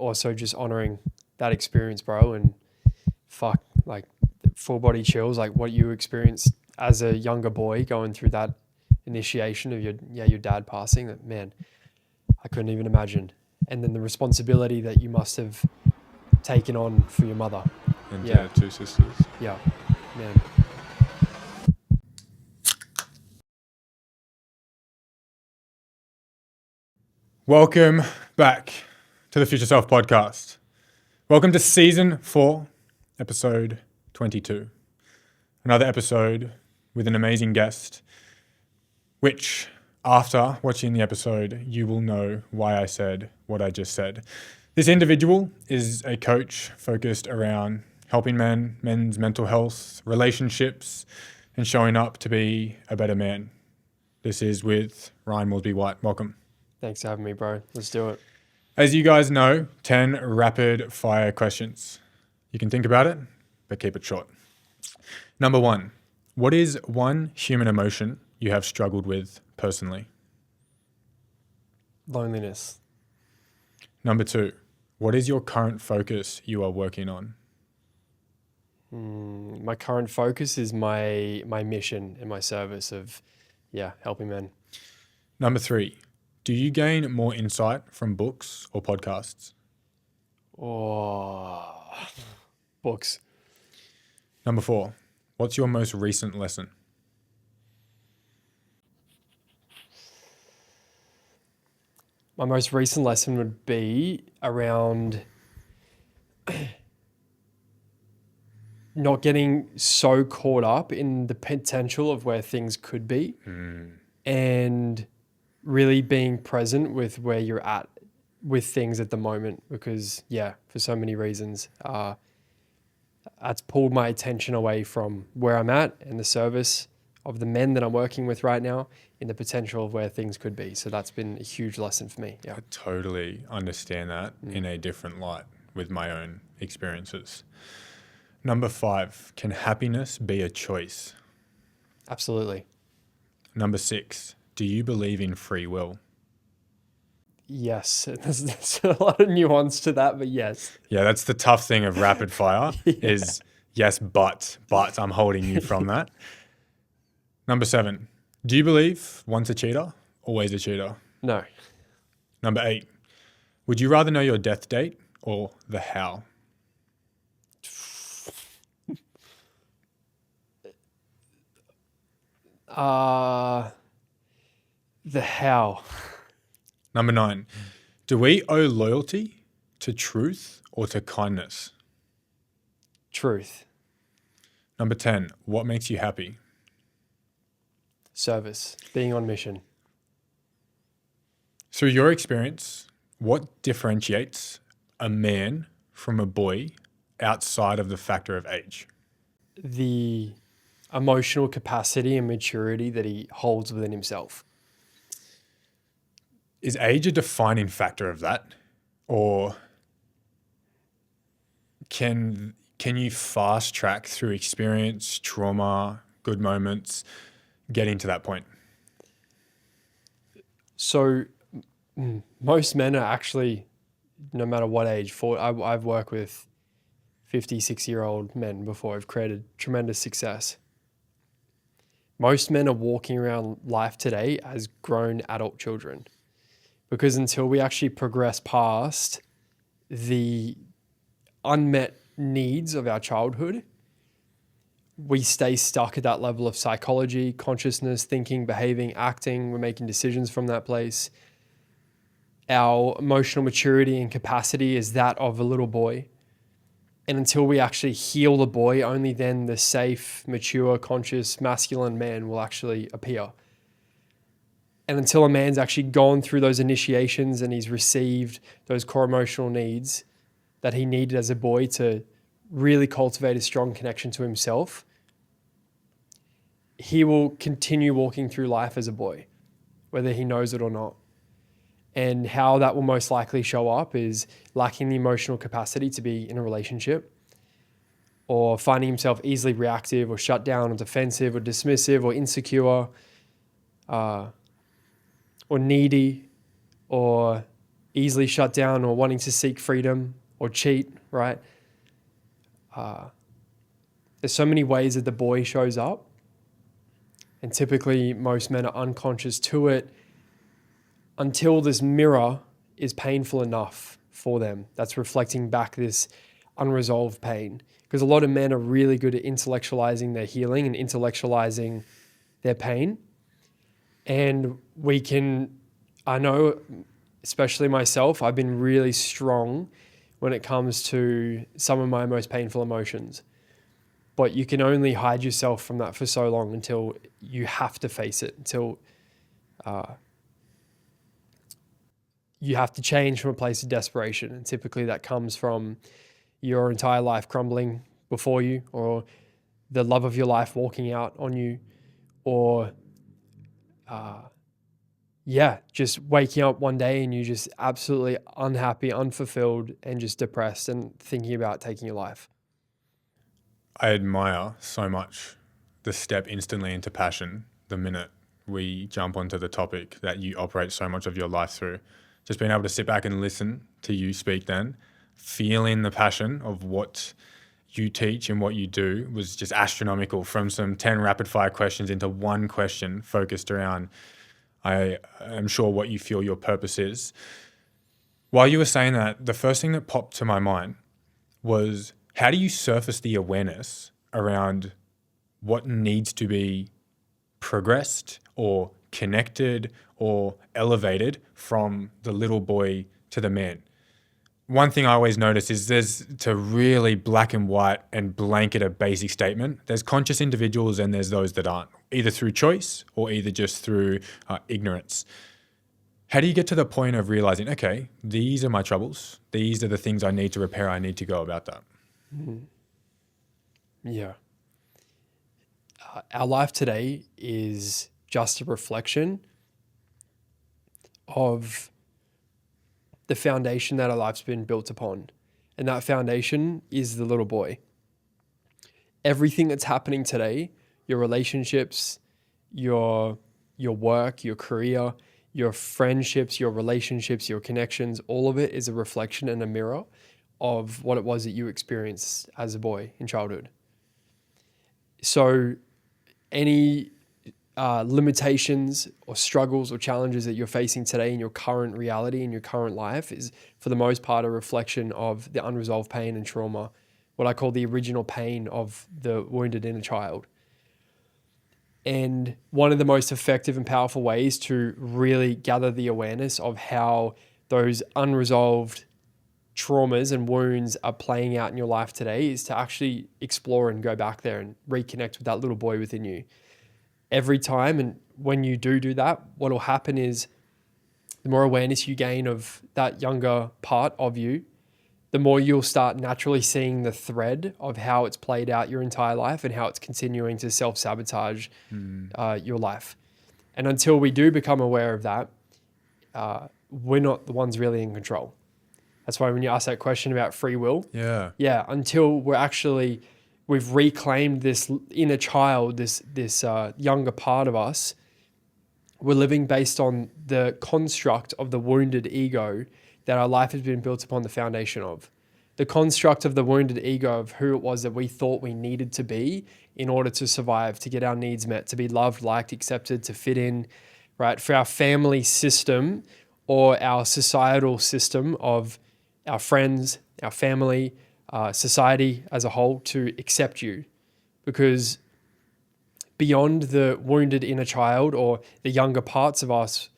also just honoring that experience, bro. And fuck, like full body chills, like what you experienced as a younger boy going through that initiation of your dad passing. That, man, I couldn't even imagine. And then the responsibility that you must have taken on for your mother. And yeah, 2 sisters. Yeah, man. Welcome back to the Future Self podcast. Welcome to season 4, episode 22. Another episode with an amazing guest, which after watching the episode, you will know why I said what I just said. This individual is a coach focused around helping men's mental health, relationships, and showing up to be a better man. This is with Ryan Moresby White. Welcome. Thanks for having me, bro. Let's do it. As you guys know, 10 rapid fire questions. You can think about it, but keep it short. Number 1, what is one human emotion you have struggled with personally? Loneliness. Number 2, what is your current focus you are working on? My current focus is my mission and my service of, helping men. Number 3, do you gain more insight from books or podcasts? Oh, books. Number 4, what's your most recent lesson? My most recent lesson would be around not getting so caught up in the potential of where things could be and really being present with where you're at with things at the moment, because for so many reasons, that's pulled my attention away from where I'm at and the service of the men that I'm working with right now in the potential of where things could be. So that's been a huge lesson for me. Yeah. I totally understand that in a different light with my own experiences. Number 5, can happiness be a choice? Absolutely. Number 6, do you believe in free will? Yes. There's a lot of nuance to that, but yes. Yeah, that's the tough thing of rapid fire is yes, but I'm holding you from that. Number 7, do you believe once a cheater, always a cheater? No. Number 8, would you rather know your death date or the how? The how. Number 9, do we owe loyalty to truth or to kindness? Truth. Number 10, what makes you happy? Service. Being on mission. Through your experience, what differentiates a man from a boy outside of the factor of age? The emotional capacity and maturity that he holds within himself. Is age a defining factor of that? Or can you fast track through experience, trauma, good moments, getting to that point? So most men are actually, no matter what age, I've worked with 56-year-old men before. I've created tremendous success. Most men are walking around life today as grown adult children, because until we actually progress past the unmet needs of our childhood, we stay stuck at that level of psychology, consciousness, thinking, behaving, acting. We're making decisions from that place. Our emotional maturity and capacity is that of a little boy. And until we actually heal the boy, only then the safe, mature, conscious, masculine man will actually appear. And until a man's actually gone through those initiations and he's received those core emotional needs that he needed as a boy to really cultivate a strong connection to himself, he will continue walking through life as a boy, whether he knows it or not. And how that will most likely show up is lacking the emotional capacity to be in a relationship, or finding himself easily reactive or shut down or defensive or dismissive or insecure, or needy, or easily shut down or wanting to seek freedom or cheat, right? There's so many ways that the boy shows up, and typically most men are unconscious to it until this mirror is painful enough for them. That's reflecting back this unresolved pain. Because a lot of men are really good at intellectualizing their healing and intellectualizing their pain. And I know, especially myself, I've been really strong when it comes to some of my most painful emotions. But you can only hide yourself from that for so long until you have to face it, until you have to change from a place of desperation. And typically that comes from your entire life crumbling before you, or the love of your life walking out on you, or just waking up one day and you're just absolutely unhappy, unfulfilled, and just depressed and thinking about taking your life. I admire so much the step instantly into passion the minute we jump onto the topic that you operate so much of your life through. Just being able to sit back and listen to you speak then, feeling the passion of what you teach and what you do was just astronomical, from some 10 rapid fire questions into one question focused around, I am sure, what you feel your purpose is. While you were saying that, the first thing that popped to my mind was, how do you surface the awareness around what needs to be progressed or connected or elevated from the little boy to the man? One thing I always notice is there's, to really black and white and blanket a basic statement, there's conscious individuals and there's those that aren't, either through choice or either just through ignorance. How do you get to the point of realizing, okay, these are my troubles, these are the things I need to repair, I need to go about that? Yeah. Our life today is just a reflection of the foundation that our life's been built upon. And that foundation is the little boy. Everything that's happening today, your relationships, your work, your career, your friendships, your relationships, your connections, all of it is a reflection and a mirror of what it was that you experienced as a boy in childhood. So any limitations or struggles or challenges that you're facing today in your current reality, in your current life, is for the most part a reflection of the unresolved pain and trauma, what I call the original pain of the wounded inner child. And one of the most effective and powerful ways to really gather the awareness of how those unresolved traumas and wounds are playing out in your life today is to actually explore and go back there and reconnect with that little boy within you. Every time, and when you do that, what will happen is the more awareness you gain of that younger part of you, the more you'll start naturally seeing the thread of how it's played out your entire life and how it's continuing to self-sabotage your life. And until we do become aware of that, we're not the ones really in control. That's why when you ask that question about free will, until we've reclaimed this inner child, this younger part of us, we're living based on the construct of the wounded ego that our life has been built upon the foundation of. The construct of the wounded ego of who it was that we thought we needed to be in order to survive, to get our needs met, to be loved, liked, accepted, to fit in, right? For our family system or our societal system of our friends, our family, society as a whole to accept you. Because beyond the wounded inner child or the younger parts of us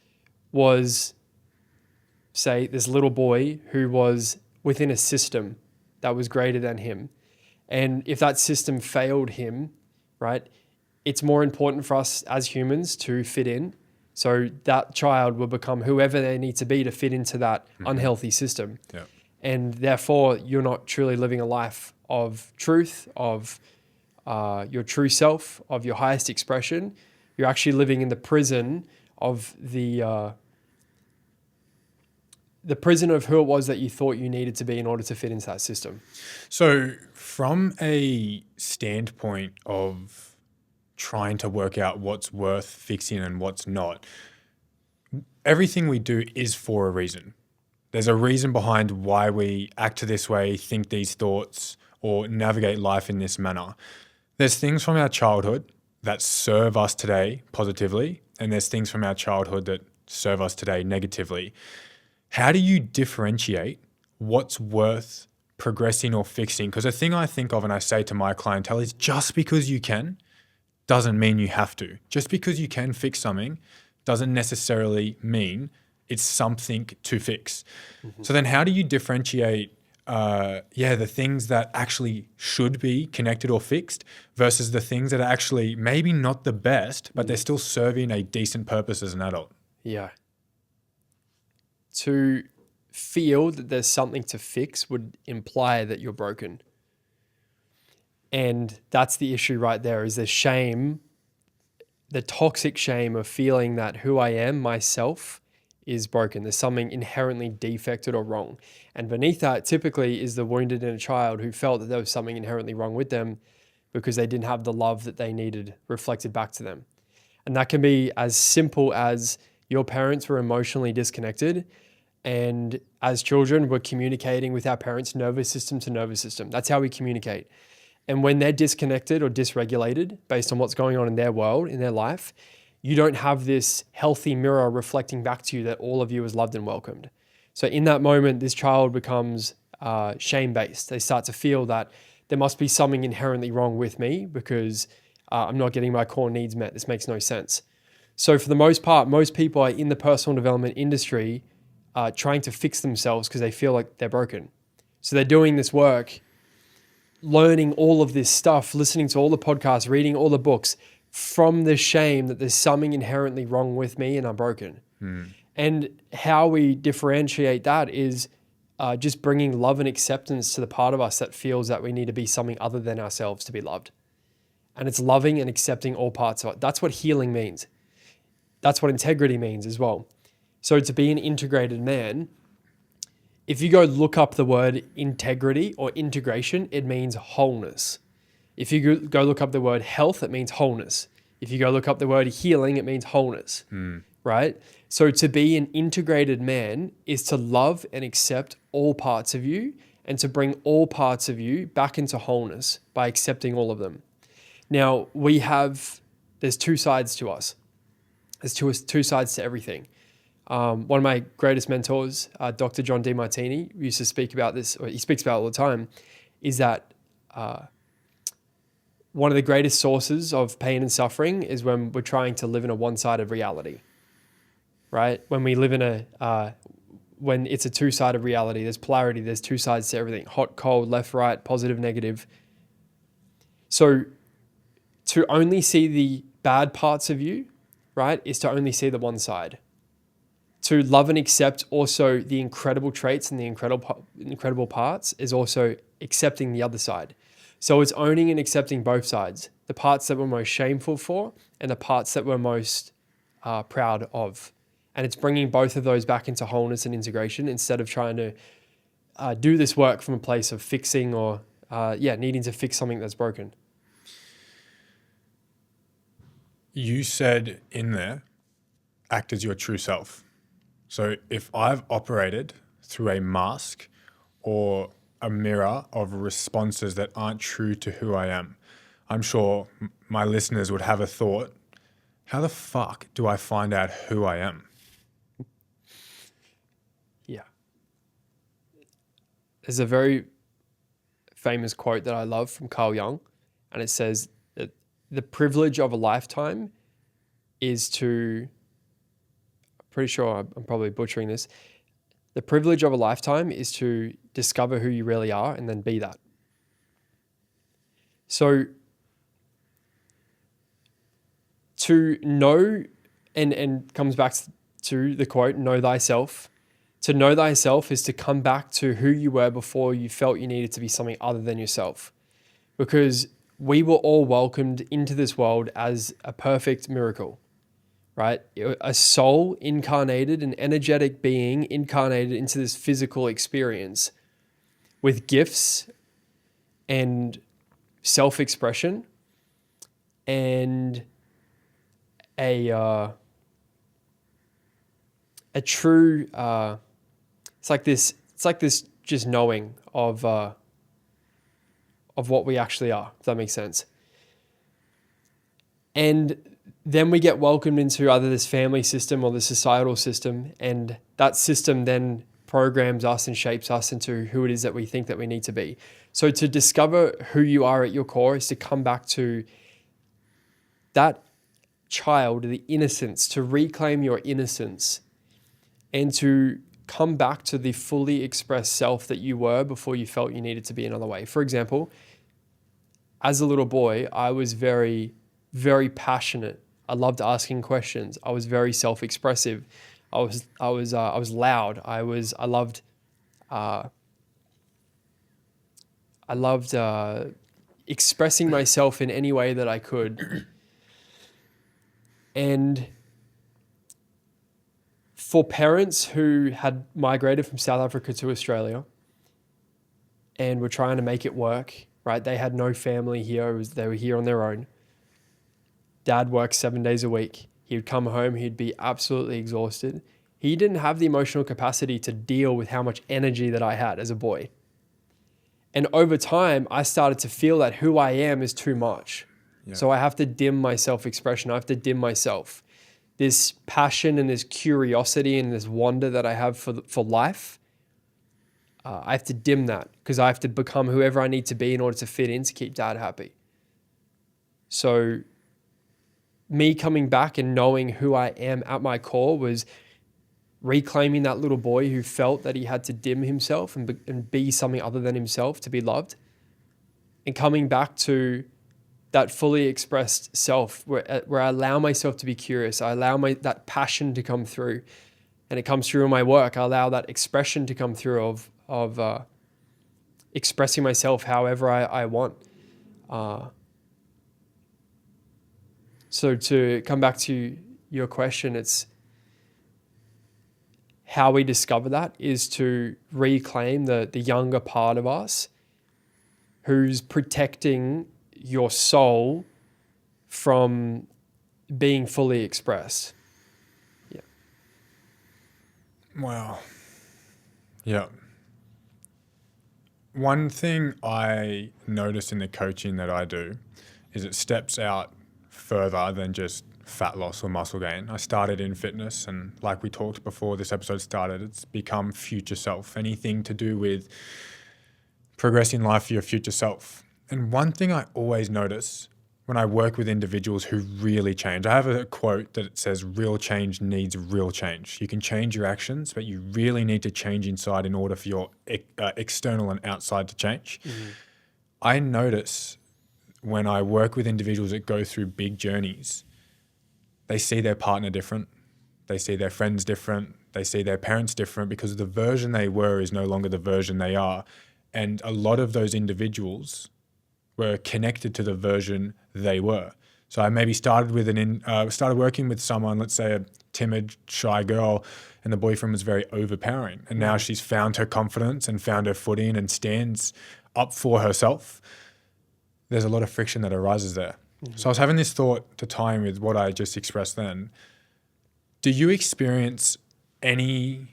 was, say, this little boy who was within a system that was greater than him. And if that system failed him, right, it's more important for us as humans to fit in. So that child will become whoever they need to be to fit into that unhealthy system. Yeah. And therefore, you're not truly living a life of truth, of your true self, of your highest expression. You're actually living in the prison of the prison of who it was that you thought you needed to be in order to fit into that system. So from a standpoint of trying to work out what's worth fixing and what's not, everything we do is for a reason. There's a reason behind why we act this way, think these thoughts, or navigate life in this manner. There's things from our childhood that serve us today positively, and there's things from our childhood that serve us today negatively. How do you differentiate what's worth progressing or fixing? Because the thing I think of and I say to my clientele is just because you can doesn't mean you have to. Just because you can fix something doesn't necessarily mean it's something to fix. So then how do you differentiate the things that actually should be connected or fixed versus the things that are actually maybe not the best, but they're still serving a decent purpose as an adult? Yeah. To feel that there's something to fix would imply that you're broken. And that's the issue right there, is the shame, the toxic shame of feeling that who I am, myself, is broken. There's something inherently defected or wrong. And beneath that typically is the wounded inner child who felt that there was something inherently wrong with them because they didn't have the love that they needed reflected back to them. And that can be as simple as your parents were emotionally disconnected, and as children we're communicating with our parents nervous system to nervous system. That's how we communicate. And when they're disconnected or dysregulated based on what's going on in their world, in their life, you don't have this healthy mirror reflecting back to you that all of you is loved and welcomed. So in that moment, this child becomes shame-based. They start to feel that there must be something inherently wrong with me because I'm not getting my core needs met. This makes no sense. So for the most part, most people are in the personal development industry trying to fix themselves because they feel like they're broken. So they're doing this work, learning all of this stuff, listening to all the podcasts, reading all the books, from the shame that there's something inherently wrong with me and I'm broken. And how we differentiate that is just bringing love and acceptance to the part of us that feels that we need to be something other than ourselves to be loved. And it's loving and accepting all parts of it. That's what healing means. That's what integrity means as well. So to be an integrated man, if you go look up the word integrity or integration, it means wholeness. If you go look up the word health, it means wholeness. If you go look up the word healing, it means wholeness, right? So to be an integrated man is to love and accept all parts of you and to bring all parts of you back into wholeness by accepting all of them. Now, there's two sides to us. There's two sides to everything. One of my greatest mentors, Dr. John DeMartini, used to speak about this, or he speaks about it all the time, is that one of the greatest sources of pain and suffering is when we're trying to live in a one-sided reality, right? When we live in when it's a two-sided reality, there's polarity, there's two sides to everything, hot, cold, left, right, positive, negative. So to only see the bad parts of you, right, is to only see the one side. To love and accept also the incredible traits and the incredible parts is also accepting the other side. So it's owning and accepting both sides, the parts that we're most shameful for and the parts that we're most proud of. And it's bringing both of those back into wholeness and integration instead of trying to do this work from a place of fixing or needing to fix something that's broken. You said in there, act as your true self. So if I've operated through a mask or a mirror of responses that aren't true to who I am, I'm sure my listeners would have a thought, how the fuck do I find out who I am? Yeah. There's a very famous quote that I love from Carl Jung, and it says that the privilege of a lifetime is to, I'm pretty sure I'm probably butchering this, the privilege of a lifetime is to discover who you really are and then be that. So to know, and comes back to the quote, know thyself. To know thyself is to come back to who you were before you felt you needed to be something other than yourself. Because we were all welcomed into this world as a perfect miracle, right? A soul incarnated, an energetic being incarnated into this physical experience with gifts and self-expression and a true It's like this just knowing of what we actually are, if that makes sense. And then we get welcomed into either this family system or the societal system, and that system then programs us and shapes us into who it is that we think that we need to be. So to discover who you are at your core is to come back to that child, the innocence, to reclaim your innocence and to come back to the fully expressed self that you were before you felt you needed to be another way. For example, as a little boy, I was very, very passionate. I loved asking questions. I was very self-expressive. I was loud. I loved expressing myself in any way that I could. And for parents who had migrated from South Africa to Australia and were trying to make it work, right? They had no family here. They were here on their own. Dad worked 7 days a week. He would come home. He'd be absolutely exhausted. He didn't have the emotional capacity to deal with how much energy that I had as a boy. And over time, I started to feel that who I am is too much. Yeah. So I have to dim my self-expression. I have to dim myself. This passion and this curiosity and this wonder that I have for life, I have to dim that because I have to become whoever I need to be in order to fit in to keep Dad happy. So me coming back and knowing who I am at my core was reclaiming that little boy who felt that he had to dim himself and be something other than himself to be loved, and coming back to that fully expressed self where I allow myself to be curious. I allow that passion to come through, and it comes through in my work. I allow that expression to come through of expressing myself however I want. So to come back to your question, it's how we discover that is to reclaim the younger part of us who's protecting your soul from being fully expressed. Yeah. Wow. Yeah. One thing I notice in the coaching that I do is it steps out further than just fat loss or muscle gain. I started in fitness, and like we talked before this episode started, it's become future self, anything to do with progressing life for your future self. And one thing I always notice when I work with individuals who really change, I have a quote that it says, real change needs real change. You can change your actions, but you really need to change inside in order for your external and outside to change. Mm-hmm. I notice when I work with individuals that go through big journeys, they see their partner different. They see their friends different. They see their parents different because the version they were is no longer the version they are. And a lot of those individuals were connected to the version they were. So I maybe started working with someone, let's say a timid, shy girl, and the boyfriend was very overpowering. And now she's found her confidence and found her footing and stands up for herself. There's a lot of friction that arises there. Mm-hmm. So I was having this thought to tie in with what I just expressed then. Do you experience any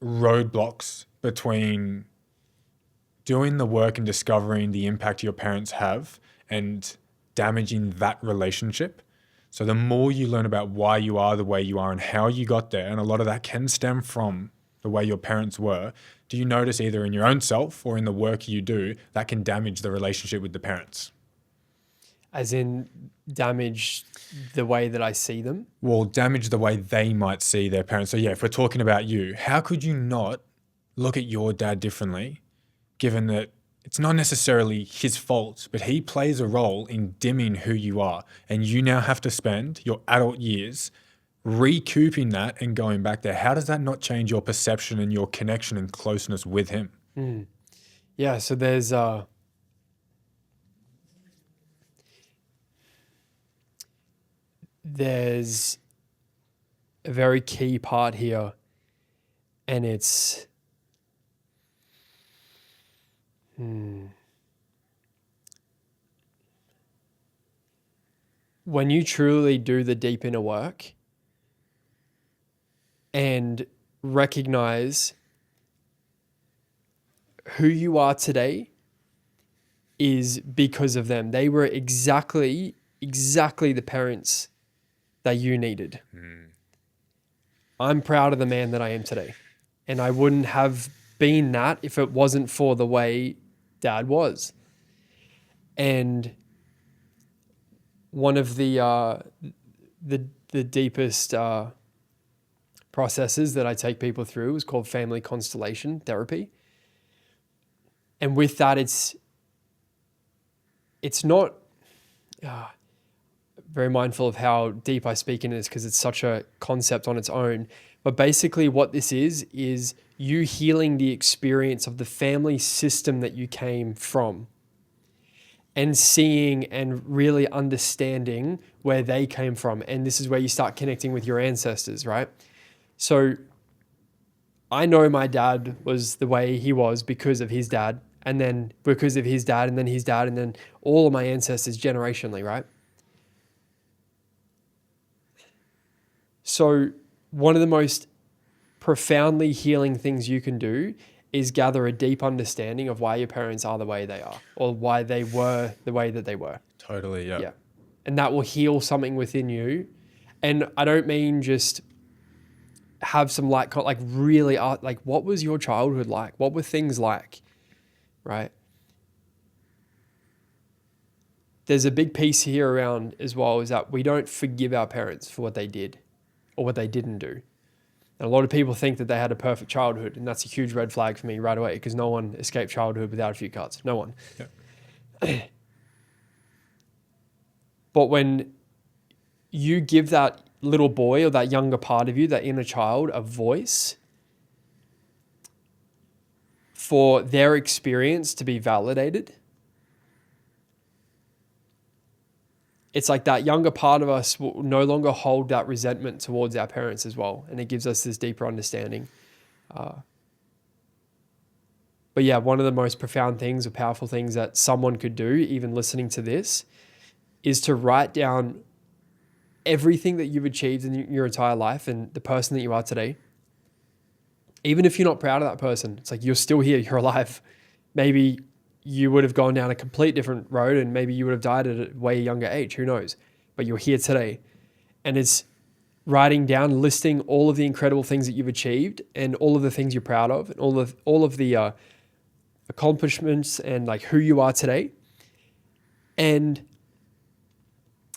roadblocks between doing the work and discovering the impact your parents have and damaging that relationship? So the more you learn about why you are the way you are and how you got there, and a lot of that can stem from the way your parents were, do you notice either in your own self or in the work you do that can damage the relationship with the parents? As in damage the way that I see them? Well, damage the way they might see their parents. So yeah, if we're talking about you, how could you not look at your dad differently, given that it's not necessarily his fault, but he plays a role in dimming who you are. And you now have to spend your adult years recouping that and going back there. How does that not change your perception and your connection and closeness with him? Mm. Yeah, so there's a very key part here, and it's when you truly do the deep inner work and recognize who you are today is because of them. They were exactly the parents that you needed. I'm proud of the man that I am today. And I wouldn't have been that if it wasn't for the way Dad was. And one of the deepest processes that I take people through is called family constellation therapy. And with that, it's not very mindful of how deep I speak in this because it's such a concept on its own. But basically what this is you healing the experience of the family system that you came from and seeing and really understanding where they came from. And this is where you start connecting with your ancestors, right? So I know my dad was the way he was because of his dad, and then because of his dad, and then his dad, and then all of my ancestors generationally, right? So one of the most profoundly healing things you can do is gather a deep understanding of why your parents are the way they are, or why they were the way that they were. Totally, yeah. Yeah. And that will heal something within you. And I don't mean just have some like really like, what was your childhood like? What were things like? Right? There's a big piece here around as well is that we don't forgive our parents for what they did or what they didn't do. And a lot of people think that they had a perfect childhood, and that's a huge red flag for me right away because no one escaped childhood without a few cuts. No one. Yeah. But when you give that little boy or that younger part of you, that inner child, a voice for their experience to be validated, it's like that younger part of us will no longer hold that resentment towards our parents as well. And it gives us this deeper understanding. But yeah, one of the most profound things or powerful things that someone could do, even listening to this, is to write down everything that you've achieved in your entire life and the person that you are today. Even if you're not proud of that person, it's like you're still here, you're alive. Maybe you would have gone down a complete different road and maybe you would have died at a way younger age, who knows? But you're here today. And it's writing down, listing all of the incredible things that you've achieved and all of the things you're proud of and all of the accomplishments and like who you are today. And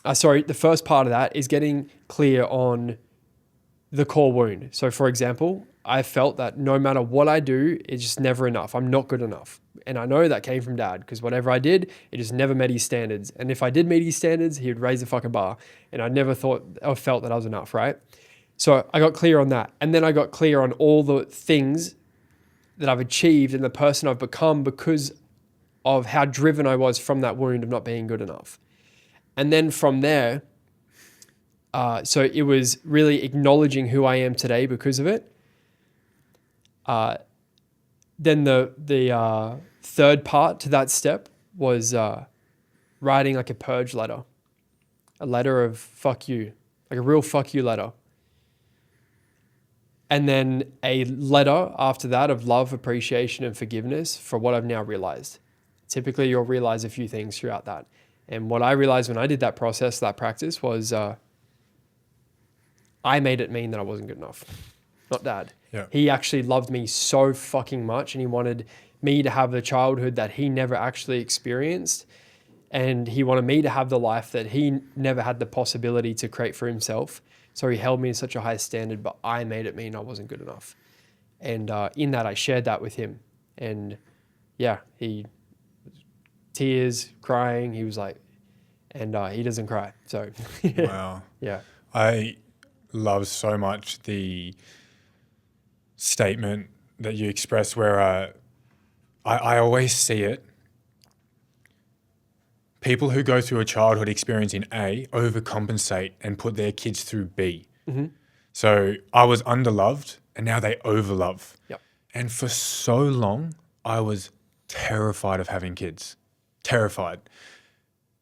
the first part of that is getting clear on the core wound. So for example, I felt that no matter what I do, it's just never enough. I'm not good enough. And I know that came from Dad because whatever I did, it just never met his standards. And if I did meet his standards, he would raise the fucking bar. And I never thought or felt that I was enough, right? So I got clear on that. And then I got clear on all the things that I've achieved and the person I've become because of how driven I was from that wound of not being good enough. And then from there, so it was really acknowledging who I am today because of it. Then the third part to that step was writing like a purge letter, a letter of fuck you, like a real fuck you letter. And then a letter after that of love, appreciation, and forgiveness for what I've now realized. Typically, you'll realize a few things throughout that. And what I realized when I did that process, that practice, was I made it mean that I wasn't good enough, not Dad. Yeah. He actually loved me so fucking much and he wanted me to have the childhood that he never actually experienced. And he wanted me to have the life that he never had the possibility to create for himself. So he held me in such a high standard, but I made it mean I wasn't good enough. And in that, I shared that with him. And yeah, he tears, crying. He was like, and he doesn't cry. So Wow. Yeah. I love so much the statement that you express where I always see it. People who go through a childhood experience in A overcompensate and put their kids through B. Mm-hmm. So I was underloved and now they overlove. Yep. And for so long, I was terrified of having kids. Terrified.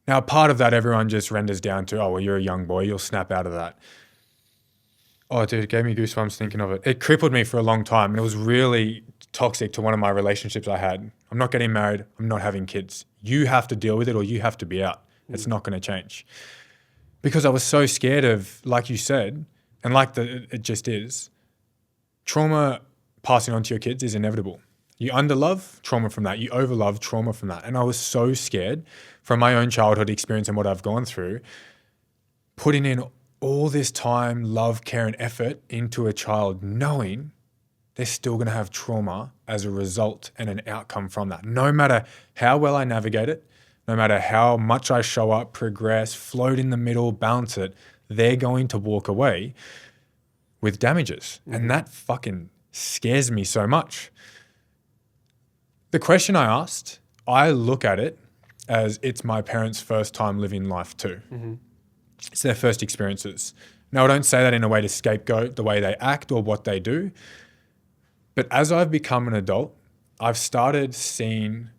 Now, part of that, everyone just renders down to, oh, well, you're a young boy, you'll snap out of that. Oh, dude, it gave me goosebumps thinking of it. It crippled me for a long time, and it was really toxic to one of my relationships I had. I'm not getting married. I'm not having kids. You have to deal with it, or you have to be out. It's not going to change. Because I was so scared of, like you said, and it just is, trauma passing on to your kids is inevitable. You underlove, trauma from that. You overlove, trauma from that. And I was so scared from my own childhood experience and what I've gone through, putting in all this time, love, care, and effort into a child, knowing they're still going to have trauma as a result and an outcome from that. No matter how well I navigate it, no matter how much I show up, progress, float in the middle, balance it, they're going to walk away with damages. And that fucking scares me so much. The question I asked, I look at it as it's my parents' first time living life too. It's their first experiences. Now, I don't say that in a way to scapegoat the way they act or what they do. But as I've become an adult, I've started seeing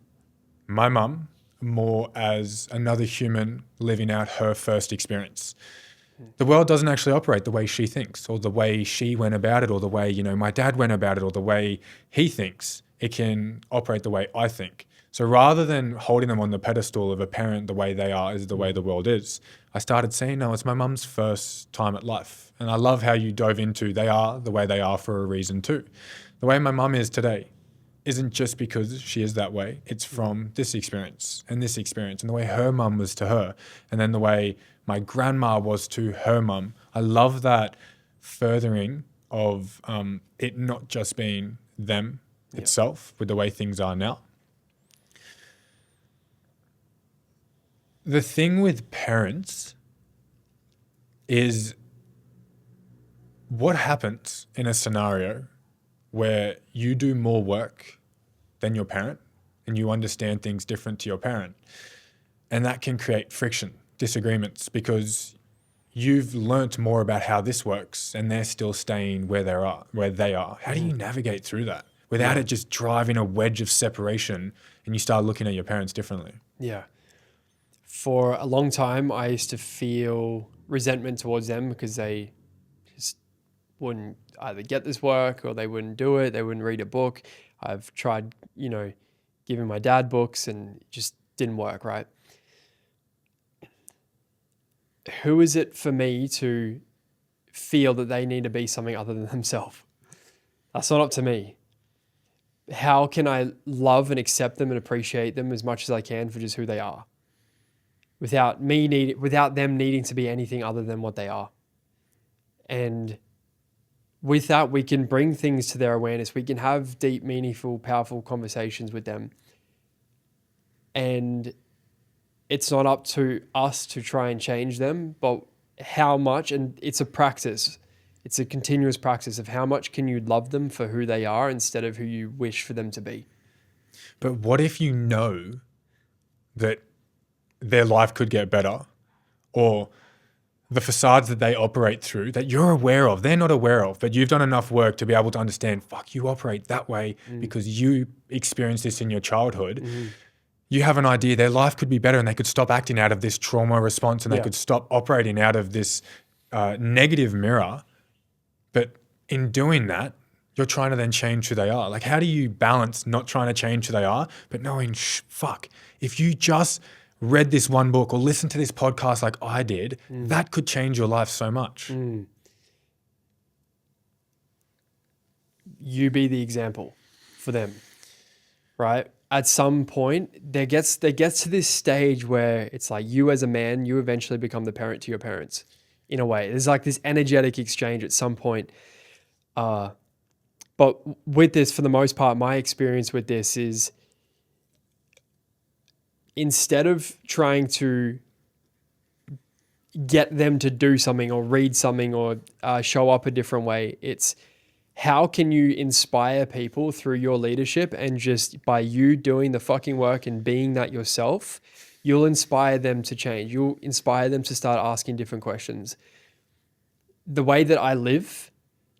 my mum more as another human living out her first experience. The world doesn't actually operate the way she thinks, or the way she went about it, or the way, my dad went about it, or the way he thinks. It can operate the way I think. So rather than holding them on the pedestal of a parent the way they are is the way the world is, I started saying, no, it's my mum's first time at life. And I love how you dove into they are the way they are for a reason too. The way my mum is today isn't just because she is that way. It's from this experience and the way her mum was to her, and then the way my grandma was to her mum. I love that furthering of it not just being them itself with the way things are now. The thing with parents is what happens in a scenario where you do more work than your parent and you understand things different to your parent. And that can create friction, disagreements, because you've learnt more about how this works and they're still staying where they are. How do you navigate through that without it just driving a wedge of separation and you start looking at your parents differently? Yeah. For a long time, I used to feel resentment towards them because they just wouldn't either get this work or they wouldn't do it. They wouldn't read a book. I've tried, giving my dad books and it just didn't work, right? Who is it for me to feel that they need to be something other than themselves? That's not up to me. How can I love and accept them and appreciate them as much as I can for just who they are? Without them needing to be anything other than what they are. And with that, we can bring things to their awareness. We can have deep, meaningful, powerful conversations with them. And it's not up to us to try and change them, but how much, and it's a practice. It's a continuous practice of how much can you love them for who they are instead of who you wish for them to be. But what if you know that their life could get better, or the facades that they operate through that you're aware of, they're not aware of, but you've done enough work to be able to understand, you operate that way because you experienced this in your childhood. You have an idea their life could be better and they could stop acting out of this trauma response and they could stop operating out of this negative mirror. But in doing that, you're trying to then change who they are. Like, how do you balance not trying to change who they are, but knowing, if you just read this one book or listened to this podcast like I did, that could change your life so much. You be the example for them, right? At some point, there gets to this stage where it's like you as a man, you eventually become the parent to your parents in a way. There's like this energetic exchange at some point. But with this, for the most part, my experience with this is instead of trying to get them to do something or read something or show up a different way, it's how can you inspire people through your leadership, and just by you doing the fucking work and being that yourself, you'll inspire them to change. You'll inspire them to start asking different questions. The way that I live,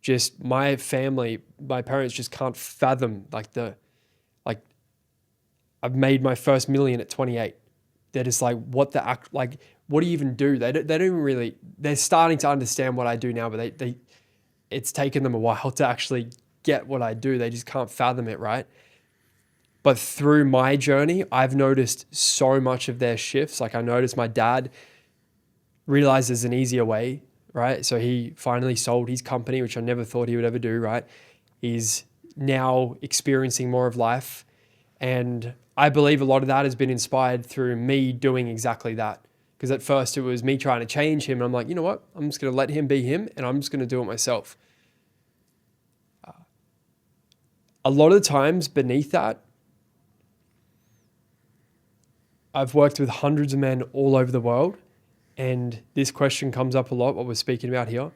just my family, my parents just can't fathom I've made my first million at 28. They're just like, what do you even do? They don't even really, they're starting to understand what I do now, but it's taken them a while to actually get what I do. They just can't fathom it, right? But through my journey, I've noticed so much of their shifts. Like I noticed my dad realized there's an easier way, right? So he finally sold his company, which I never thought he would ever do, right? He's now experiencing more of life. And I believe a lot of that has been inspired through me doing exactly that. Because at first it was me trying to change him. And I'm like, you know what? I'm just going to let him be him and I'm just going to do it myself. A lot of times beneath that, I've worked with hundreds of men all over the world. And this question comes up a lot, what we're speaking about here.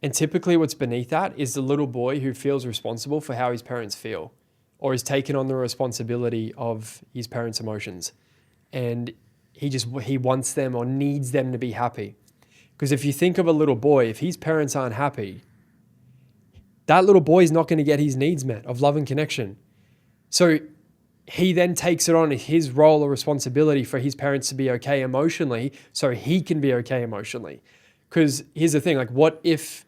And typically what's beneath that is the little boy who feels responsible for how his parents feel or is taken on the responsibility of his parents' emotions. And he wants them or needs them to be happy. Because if you think of a little boy, if his parents aren't happy, that little boy is not going to get his needs met of love and connection. So he then takes it on his role or responsibility for his parents to be okay emotionally so he can be okay emotionally. Because here's the thing, like what if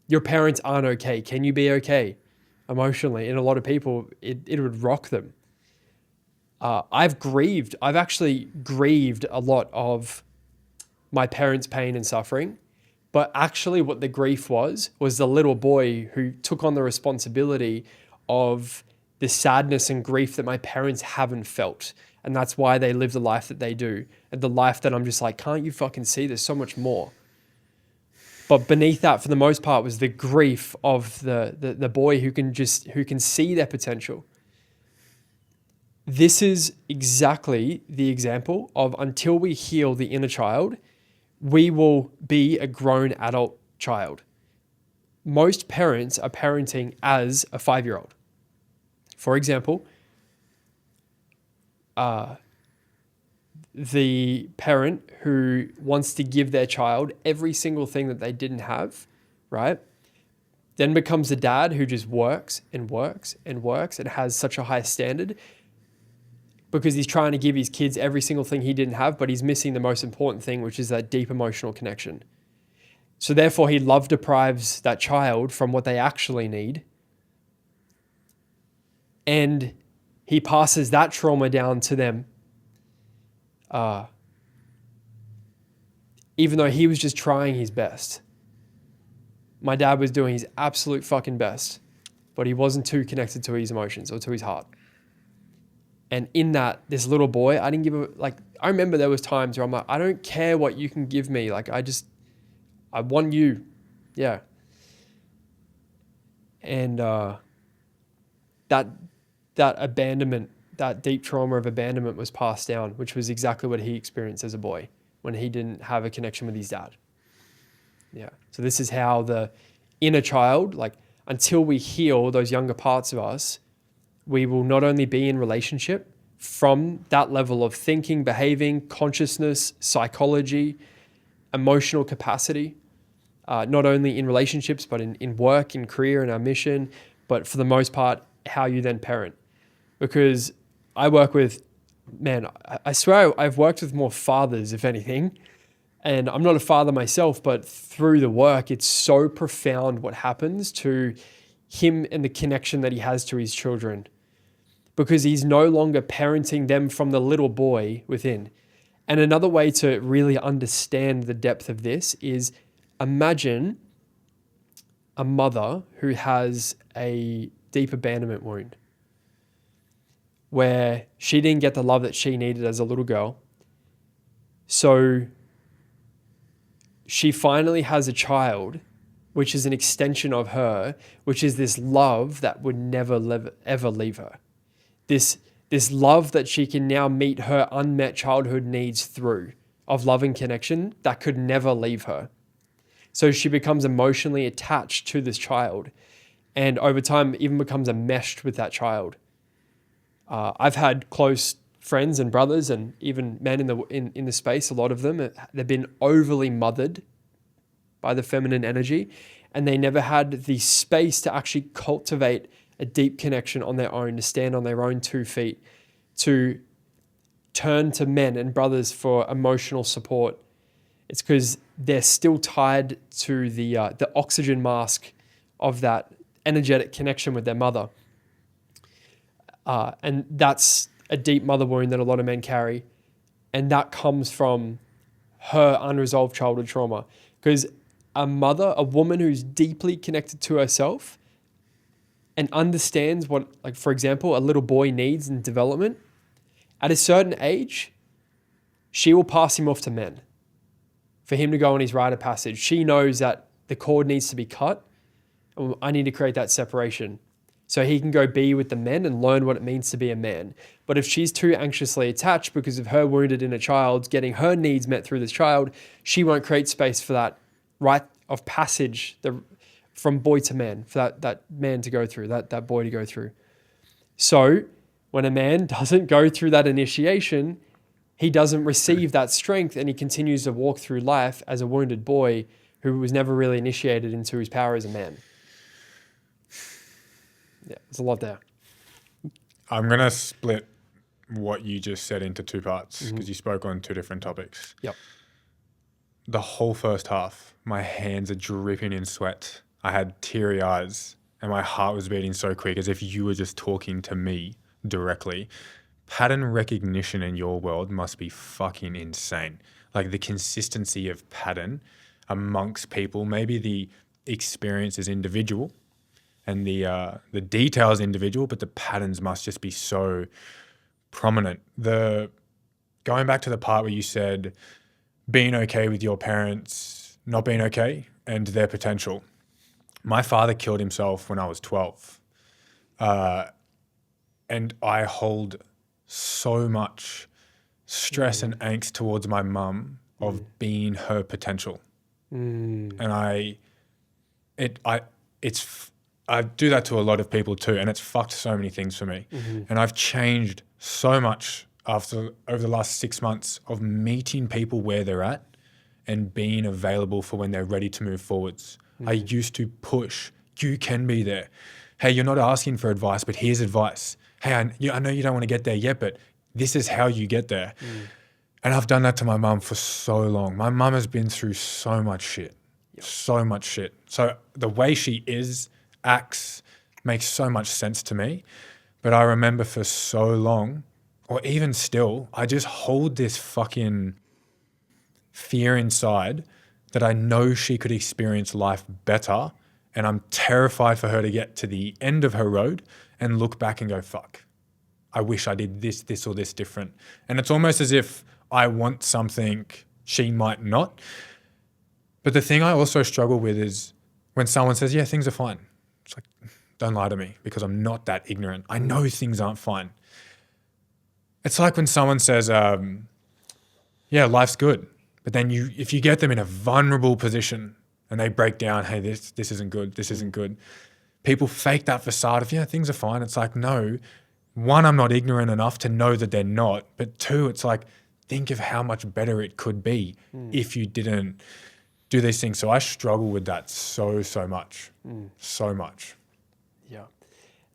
your parents aren't okay? Can you be okay emotionally? And a lot of people, it would rock them. I've actually grieved a lot of my parents' pain and suffering. But actually what the grief was the little boy who took on the responsibility of the sadness and grief that my parents haven't felt. And that's why they live the life that they do. And the life that I'm just like, can't you fucking see? There's so much more. But beneath that, for the most part, was the grief of the boy who can see their potential. This is exactly the example of until we heal the inner child, we will be a grown adult child. Most parents are parenting as a 5-year-old. For example, the parent who wants to give their child every single thing that they didn't have, right? Then becomes a dad who just works and works and works and has such a high standard because he's trying to give his kids every single thing he didn't have, but he's missing the most important thing, which is that deep emotional connection. So therefore, he love deprives that child from what they actually need. And he passes that trauma down to them. Even though he was just trying his best. My dad was doing his absolute fucking best, but he wasn't too connected to his emotions or to his heart. And in that, this little boy, I remember there was times where I'm like, I don't care what you can give me. Like, I want you. Yeah. And that abandonment, that deep trauma of abandonment was passed down, which was exactly what he experienced as a boy when he didn't have a connection with his dad. Yeah. So this is how the inner child, like until we heal those younger parts of us, we will not only be in relationship from that level of thinking, behaving, consciousness, psychology, emotional capacity, not only in relationships, but in work, in career, in our mission, but for the most part, how you then parent. Because I work with, I swear I've worked with more fathers, if anything, and I'm not a father myself, but through the work, it's so profound what happens to him and the connection that he has to his children, because he's no longer parenting them from the little boy within. And another way to really understand the depth of this is imagine a mother who has a deep abandonment wound where she didn't get the love that she needed as a little girl. So she finally has a child, which is an extension of her, which is this love that would never ever leave her. This love that she can now meet her unmet childhood needs through, of love and connection that could never leave her. So she becomes emotionally attached to this child, and over time even becomes enmeshed with that child. I've had close friends and brothers and even men in the space, a lot of them, they've been overly mothered by the feminine energy, and they never had the space to actually cultivate a deep connection on their own, to stand on their own 2 feet, to turn to men and brothers for emotional support. It's because they're still tied to the oxygen mask of that energetic connection with their mother. And that's a deep mother wound that a lot of men carry. And that comes from her unresolved childhood trauma. Because a woman who's deeply connected to herself and understands what, like, for example, a little boy needs in development, at a certain age, she will pass him off to men for him to go on his rite of passage. She knows that the cord needs to be cut. I need to create that separation so he can go be with the men and learn what it means to be a man. But if she's too anxiously attached because of her wounded inner child, getting her needs met through this child, she won't create space for that rite of passage from boy to man, for that man to go through, that boy to go through. So when a man doesn't go through that initiation, he doesn't receive that strength, and he continues to walk through life as a wounded boy who was never really initiated into his power as a man. Yeah, there's a lot there. I'm going to split what you just said into two parts because you spoke on two different topics. Yep. The whole first half, my hands are dripping in sweat. I had teary eyes and my heart was beating so quick as if you were just talking to me directly. Pattern recognition in your world must be fucking insane. Like the consistency of pattern amongst people, maybe the experience is individual and the details individual, but the patterns must just be so prominent. Going back to the part where you said being okay with your parents not being okay and their potential. My father killed himself when I was 12. And I hold so much stress and angst towards my mum of being her potential. And I do that to a lot of people too, and it's fucked so many things for me. And I've changed so much over the last 6 months of meeting people where they're at and being available for when they're ready to move forwards. I used to push, you can be there. Hey, you're not asking for advice, but here's advice. Hey, I know you don't want to get there yet, but this is how you get there. And I've done that to my mum for so long. My mum has been through so much shit, so much shit. So the way she acts, makes so much sense to me. But I remember for so long, or even still, I just hold this fucking fear inside that I know she could experience life better, and I'm terrified for her to get to the end of her road and look back and go, fuck, I wish I did this or this different. And it's almost as if I want something she might not. But the thing I also struggle with is when someone says, yeah, things are fine. It's like, don't lie to me because I'm not that ignorant. I know things aren't fine. It's like when someone says, yeah, life's good. But then if you get them in a vulnerable position and they break down, hey, this isn't good, this isn't good. People fake that facade of, yeah, things are fine. It's like, no, one, I'm not ignorant enough to know that they're not. But two, it's like, think of how much better it could be if you didn't do these things. So I struggle with that so much, so much. Yeah.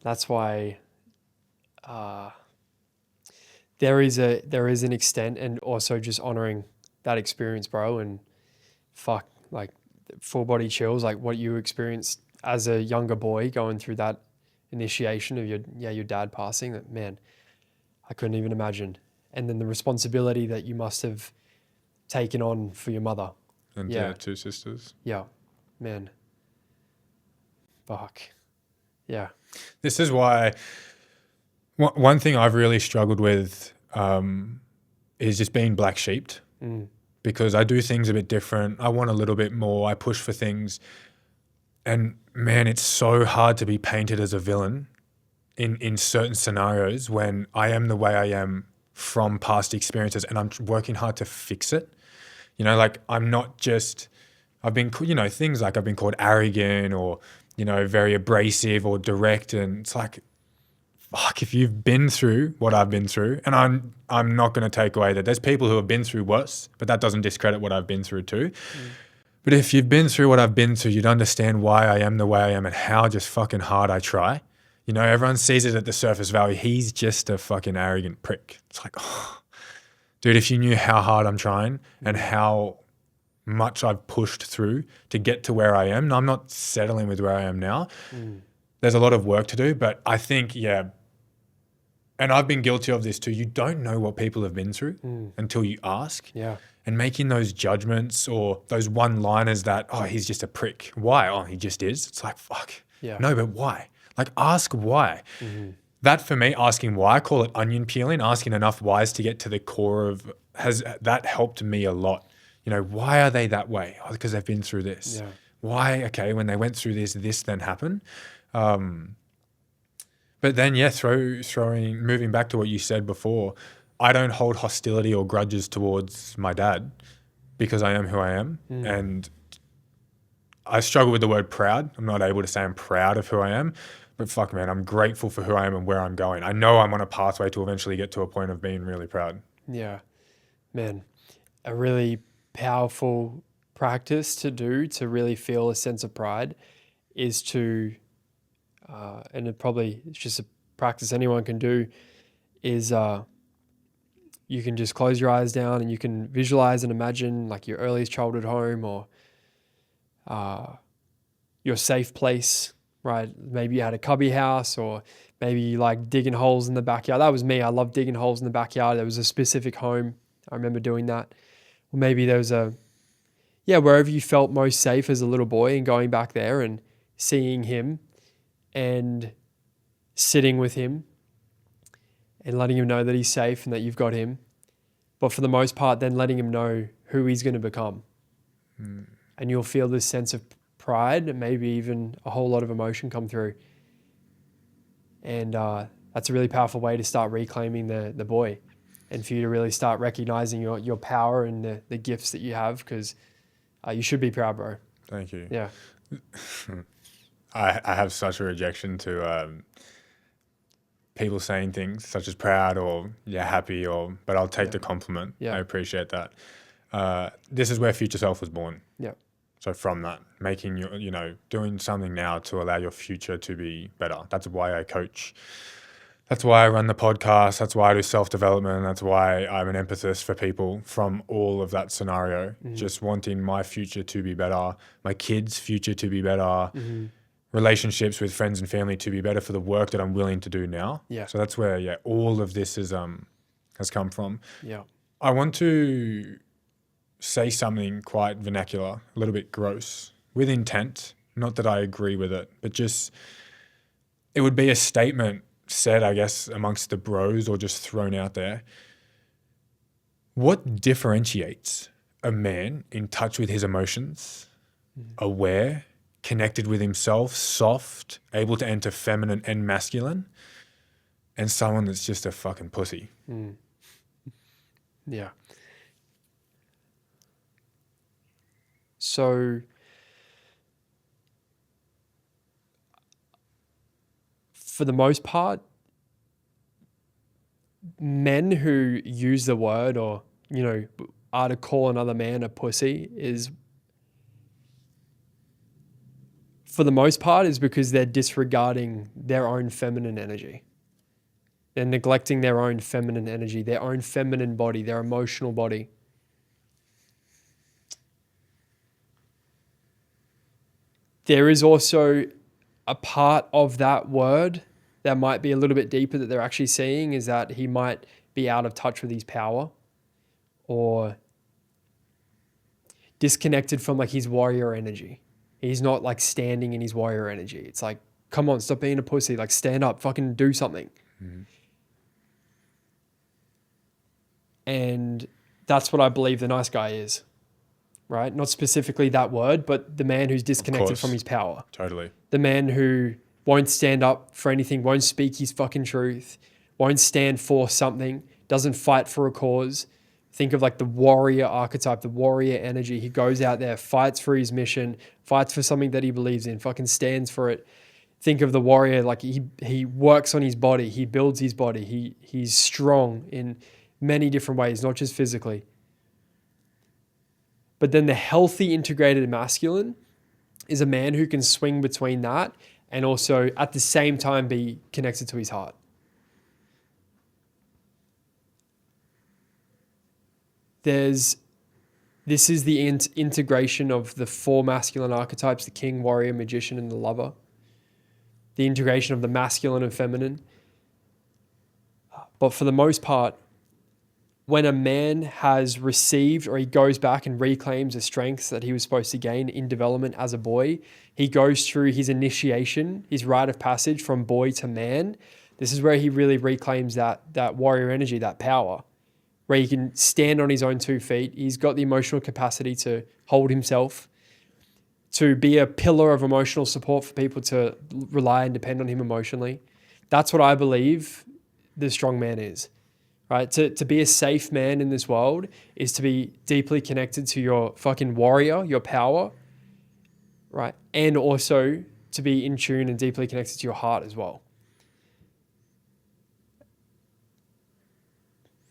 That's why there is an extent, and also just honoring that experience, bro, and fuck, like full body chills, like what you experienced as a younger boy going through that initiation of your dad passing. That, man, I couldn't even imagine. And then the responsibility that you must have taken on for your mother. And yeah, 2 sisters. Yeah, man. Fuck. Yeah. This is why one thing I've really struggled with is just being black sheeped. Because I do things a bit different. I want a little bit more. I push for things. And man, it's so hard to be painted as a villain in certain scenarios when I am the way I am from past experiences and I'm working hard to fix it. You know, like I'm not just, I've been, things like I've been called arrogant or, very abrasive or direct. And it's like, fuck, if you've been through what I've been through, and I'm not going to take away that there's people who have been through worse, but that doesn't discredit what I've been through too. But if you've been through what I've been through, you'd understand why I am the way I am and how just fucking hard I try. Everyone sees it at the surface value. He's just a fucking arrogant prick. It's like, oh, dude, if you knew how hard I'm trying and how much I've pushed through to get to where I am. And I'm not settling with where I am now. There's a lot of work to do, but I think, yeah, and I've been guilty of this too. You don't know what people have been through until you ask. Yeah. And making those judgments or those one-liners that, oh, he's just a prick. Why? Oh, he just is. It's like, fuck. Yeah. No, but why? Like, ask why. That for me, asking why, I call it onion peeling, asking enough whys to get to the core of, that helped me a lot. You know, why are they that way? Oh, because they've been through this. Yeah. Why? Okay, when they went through this then happened. But then, yeah, moving back to what you said before, I don't hold hostility or grudges towards my dad because I am who I am. And I struggle with the word proud. I'm not able to say I'm proud of who I am, but fuck, man, I'm grateful for who I am and where I'm going. I know I'm on a pathway to eventually get to a point of being really proud. Yeah. Man, a really powerful practice to do to really feel a sense of pride is to, and it's just a practice anyone can do, is you can just close your eyes down and you can visualize and imagine like your earliest childhood home or your safe place, right? Maybe you had a cubby house, or maybe you like digging holes in the backyard. That was me. I love digging holes in the backyard. There was a specific home. I remember doing that. Or maybe there was wherever you felt most safe as a little boy, and going back there and seeing him and sitting with him and letting him know that he's safe and that you've got him. But for the most part, then letting him know who he's going to become. And you'll feel this sense of pride and maybe even a whole lot of emotion come through. And that's a really powerful way to start reclaiming the boy, and for you to really start recognizing your power and the gifts that you have, because you should be proud, bro. Thank you. Yeah. I have such a rejection to people saying things such as proud or happy, but I'll take the compliment. Yeah. I appreciate that. This is where Future Self was born. Yeah. So from that, making doing something now to allow your future to be better. That's why I coach. That's why I run the podcast. That's why I do self-development. That's why I'm an empathist for people from all of that scenario. Just wanting my future to be better, my kids' future to be better, relationships with friends and family to be better for the work that I'm willing to do now. Yeah. So that's where, all of this has come from. Yeah. I want to say something quite vernacular, a little bit gross, with intent. Not that I agree with it, but just it would be a statement said, I guess, amongst the bros or just thrown out there. What differentiates a man in touch with his emotions, aware, connected with himself, soft, able to enter feminine and masculine, and someone that's just a fucking pussy? Yeah. So for the most part, men who use the word or, are to call another man a pussy is, for the most part, is because they're disregarding their own feminine energy. They're neglecting their own feminine energy, their own feminine body, their emotional body. There is also a part of that word that might be a little bit deeper that they're actually seeing, is that he might be out of touch with his power or disconnected from like his warrior energy. He's not like standing in his warrior energy. It's like, come on, stop being a pussy. Like, stand up, fucking do something. And that's what I believe the nice guy is, right? Not specifically that word, but the man who's disconnected from his power. Totally. The man who won't stand up for anything, won't speak his fucking truth, won't stand for something, doesn't fight for a cause. Think of like the warrior archetype, the warrior energy. He goes out there, fights for his mission, fights for something that he believes in, fucking stands for it. Think of the warrior, like he works on his body, he builds his body, he's strong in many different ways, not just physically. But then the healthy integrated masculine is a man who can swing between that and also at the same time be connected to his heart. There's this is the integration of the 4 masculine archetypes: the king, warrior, magician, and the lover. The integration of the masculine and feminine. But for the most part, when a man has received, or he goes back and reclaims the strengths that he was supposed to gain in development as a boy, he goes through his initiation, his rite of passage from boy to man. This is where he really reclaims that warrior energy, that power, where he can stand on his own 2 feet. He's got the emotional capacity to hold himself, to be a pillar of emotional support for people to rely and depend on him emotionally. That's what I believe the strong man is. Right? To be a safe man in this world is to be deeply connected to your fucking warrior, your power, right? And also to be in tune and deeply connected to your heart as well.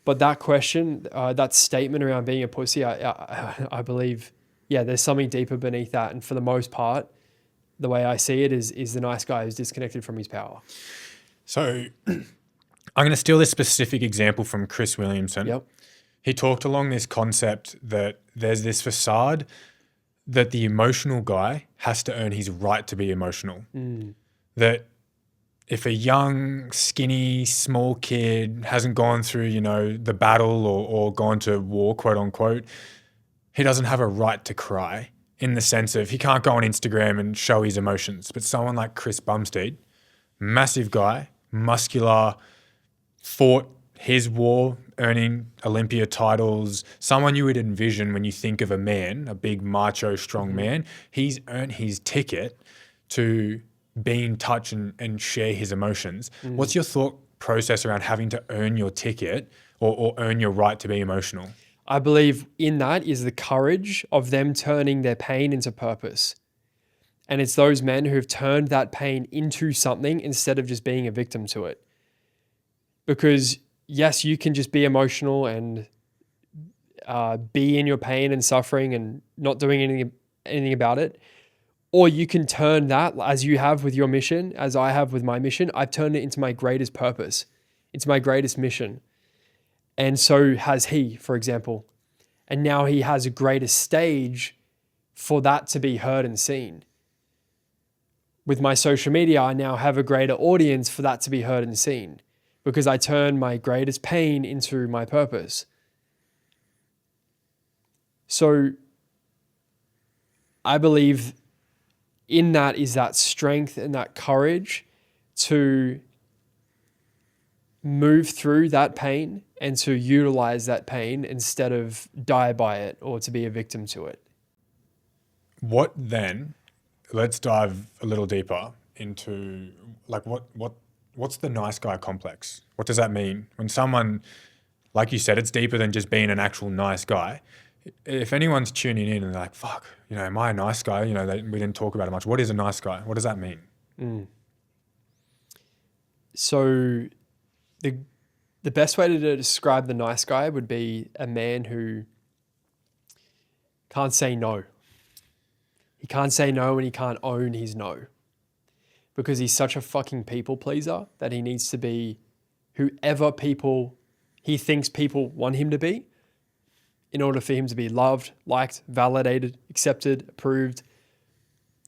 But that question, that statement around being a pussy, I believe, yeah, there's something deeper beneath that. And for the most part, the way I see it is the nice guy who's disconnected from his power. So I'm going to steal this specific example from Chris Williamson. Yep. He talked along this concept that there's this facade that the emotional guy has to earn his right to be emotional. That if a young, skinny, small kid hasn't gone through, the battle or gone to war, quote unquote, he doesn't have a right to cry, in the sense of he can't go on Instagram and show his emotions. But someone like Chris Bumstead, massive guy, muscular, fought his war, earning Olympia titles, someone you would envision when you think of a man, a big macho strong man. He's earned his ticket to be in touch and share his emotions. What's your thought process around having to earn your ticket or earn your right to be emotional? I believe in that is the courage of them turning their pain into purpose. And it's those men who have turned that pain into something instead of just being a victim to it. Because yes, you can just be emotional and be in your pain and suffering and not doing anything about it. Or you can turn that, as you have with your mission, as I have with my mission, I've turned it into my greatest purpose, into my greatest mission. And so has he, for example. And now he has a greater stage for that to be heard and seen. With my social media, I now have a greater audience for that to be heard and seen, because I turn my greatest pain into my purpose. So I believe in that is that strength and that courage to move through that pain and to utilize that pain instead of die by it or to be a victim to it. What then, let's dive a little deeper into what's the nice guy complex? What does that mean? When someone, like you said, it's deeper than just being an actual nice guy. If anyone's tuning in and they're like, fuck, am I a nice guy? We didn't talk about it much. What is a nice guy? What does that mean? So the best way to describe the nice guy would be a man who can't say no. He can't say no and he can't own his no. Because he's such a fucking people pleaser that he needs to be whoever he thinks people want him to be in order for him to be loved, liked, validated, accepted, approved,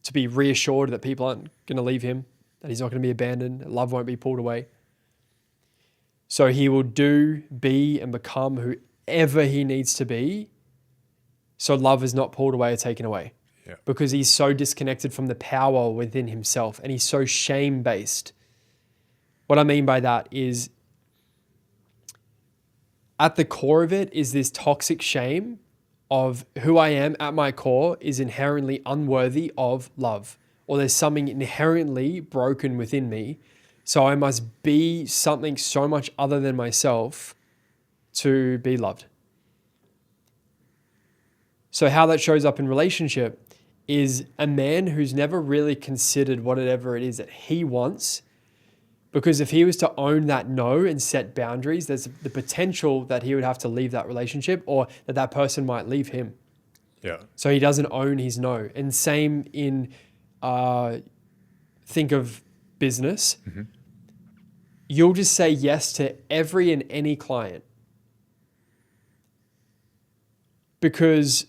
to be reassured that people aren't going to leave him, that he's not going to be abandoned, that love won't be pulled away. So he will do, be, and become whoever he needs to be so love is not pulled away or taken away. Yeah. Because he's so disconnected from the power within himself and he's so shame-based. What I mean by that is at the core of it is this toxic shame of who I am at my core is inherently unworthy of love, or there's something inherently broken within me. So I must be something so much other than myself to be loved. So how that shows up in relationship is a man who's never really considered whatever it is that he wants. Because if he was to own that no and set boundaries, there's the potential that he would have to leave that relationship or that person might leave him. Yeah. So he doesn't own his no. And same in, think of business. Mm-hmm. You'll just say yes to every and any client. Because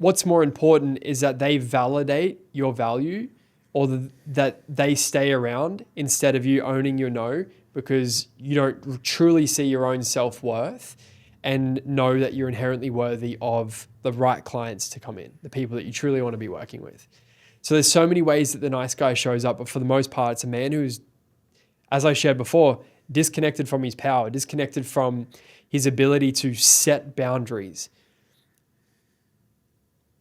what's more important is that they validate your value, or that they stay around instead of you owning your no, because you don't truly see your own self-worth and know that you're inherently worthy of the right clients to come in, the people that you truly want to be working with. So there's so many ways that the nice guy shows up, but for the most part, it's a man who's, as I shared before, disconnected from his power, disconnected from his ability to set boundaries,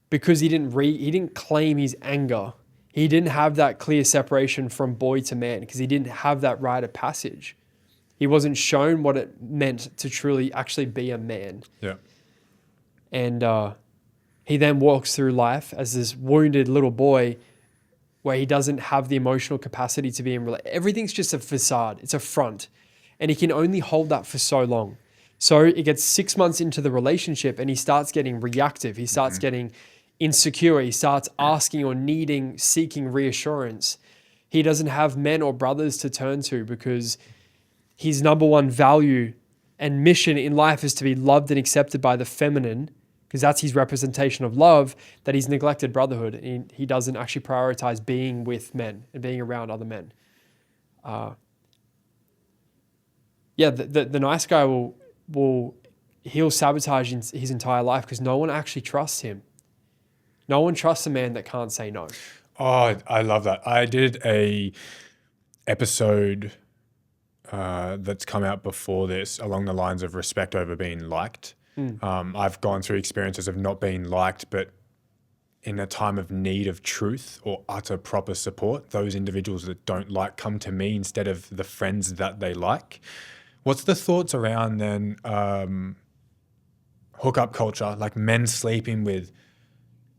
because he didn't claim his anger. He didn't have that clear separation from boy to man because he didn't have that rite of passage. He wasn't shown what it meant to truly actually be a man. Yeah. And he then walks through life as this wounded little boy where he doesn't have the emotional capacity to be in relationship. Everything's just a facade. It's a front. And he can only hold that for so long. So it gets 6 months into the relationship and he starts getting reactive. He starts getting insecure. He starts asking or seeking reassurance. He doesn't have men or brothers to turn to because his number one value and mission in life is to be loved and accepted by the feminine, because that's his representation of love, that he's neglected brotherhood. And he doesn't actually prioritize being with men and being around other men. The nice guy he'll sabotage his entire life because no one actually trusts him. No one trusts a man that can't say no. Oh, I love that. I did a episode that's come out before this along the lines of respect over being liked. I've gone through experiences of not being liked, but in a time of need of truth or utter proper support, those individuals that don't like come to me instead of the friends that they like. What's the thoughts around then hookup culture, like men sleeping with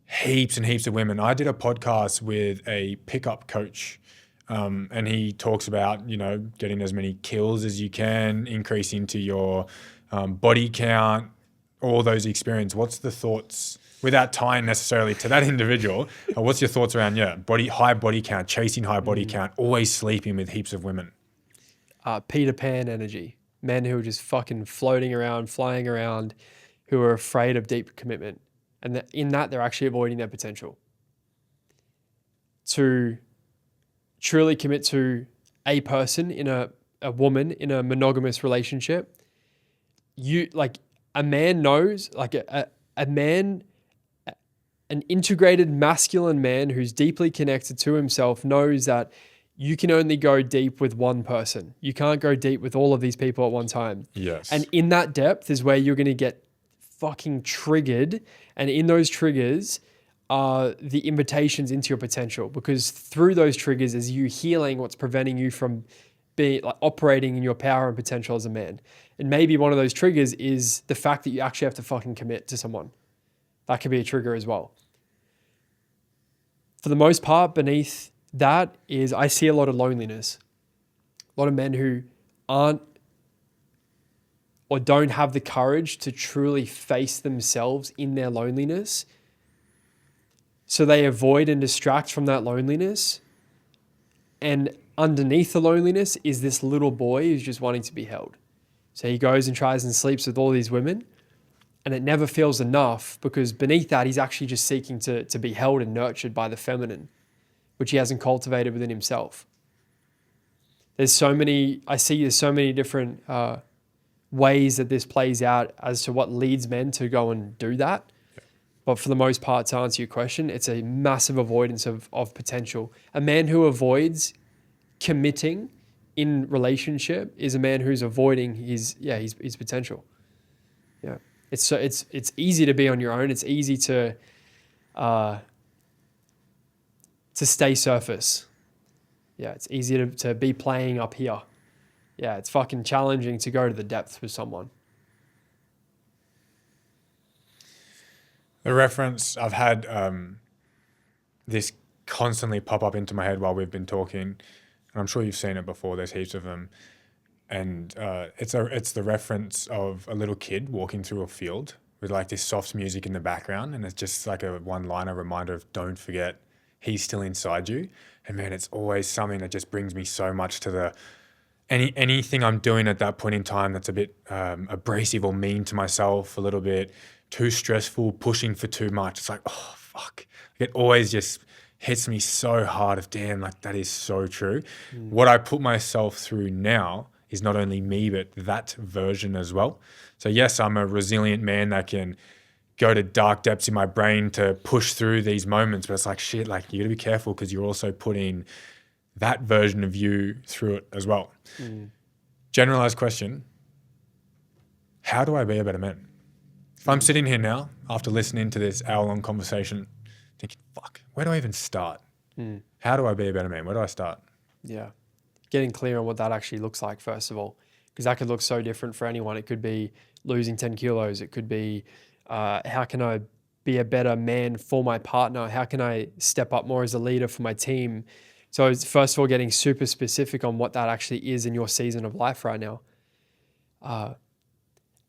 heaps and heaps of women? I did a podcast with a pickup coach and he talks about, getting as many kills as you can, increasing to your body count, all those experiences. What's the thoughts, without tying necessarily to that individual, what's your thoughts around, high body count, chasing high body count, always sleeping with heaps of women? Peter Pan energy. Men who are just fucking floating around, flying around, who are afraid of deep commitment. And in that, they're actually avoiding their potential. To truly commit to a person, a woman in a monogamous relationship, a man knows, an integrated masculine man who's deeply connected to himself knows that you can only go deep with one person. You can't go deep with all of these people at one time. Yes. And in that depth is where you're going to get fucking triggered. And in those triggers are the invitations into your potential, because through those triggers is you healing what's preventing you from being operating in your power and potential as a man. And maybe one of those triggers is the fact that you actually have to fucking commit to someone. That could be a trigger as well. For the most part, beneath that is, I see a lot of loneliness. A lot of men who aren't or don't have the courage to truly face themselves in their loneliness. So they avoid and distract from that loneliness. And underneath the loneliness is this little boy who's just wanting to be held. So he goes and tries and sleeps with all these women, and it never feels enough, because beneath that, he's actually just seeking to be held and nurtured by the feminine, which he hasn't cultivated within himself. There's so many different ways that this plays out as to what leads men to go and do that. Yeah. But for the most part, to answer your question, it's a massive avoidance of potential. A man who avoids committing in relationship is a man who's avoiding his potential. Yeah. It's easy to be on your own. It's easy to stay surface. Yeah, it's easy to be playing up here. Yeah, it's fucking challenging to go to the depths with someone. The reference, I've had this constantly pop up into my head while we've been talking, and I'm sure you've seen it before. There's heaps of them. And it's the reference of a little kid walking through a field with like this soft music in the background, and it's just like a one-liner reminder of don't forget he's still inside you. And man, it's always something that just brings me so much to anything I'm doing at that point in time that's a bit abrasive or mean to myself, a little bit too stressful, pushing for too much. It's like, oh, fuck. It always just hits me so hard of, damn, like that is so true. What I put myself through now is not only me, but that version as well. So yes, I'm a resilient man that can go to dark depths in my brain to push through these moments, but it's like, shit, like you gotta be careful because you're also putting that version of you through it as well. Generalized question, how do I be a better man? If I'm sitting here now after listening to this hour-long conversation thinking, fuck, where do I even start? How do I be a better man? Where do I start? Yeah. Getting clear on what that actually looks like, first of all, because that could look so different for anyone. It could be losing 10 kilos. It could be, how can I be a better man for my partner? How can I step up more as a leader for my team? So it's, first of all, getting super specific on what that actually is in your season of life right now.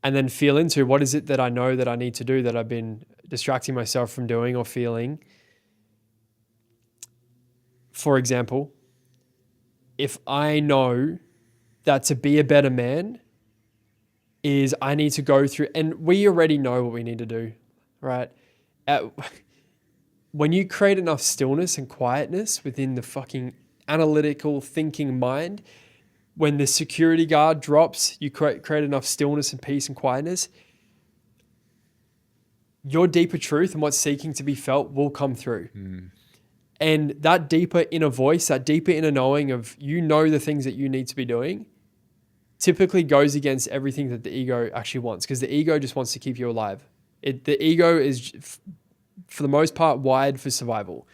And then feel into what is it that I know that I need to do that I've been distracting myself from doing or feeling. For example, if I know that to be a better man is I need to go through, and we already know what we need to do, right? When you create enough stillness and quietness within the fucking analytical thinking mind, when the security guard drops, you create enough stillness and peace and quietness, your deeper truth and what's seeking to be felt will come through. And that deeper inner voice, that deeper inner knowing of, you know, the things that you need to be doing typically goes against everything that the ego actually wants, because the ego just wants to keep you alive. The ego is, for the most part, wired for survival.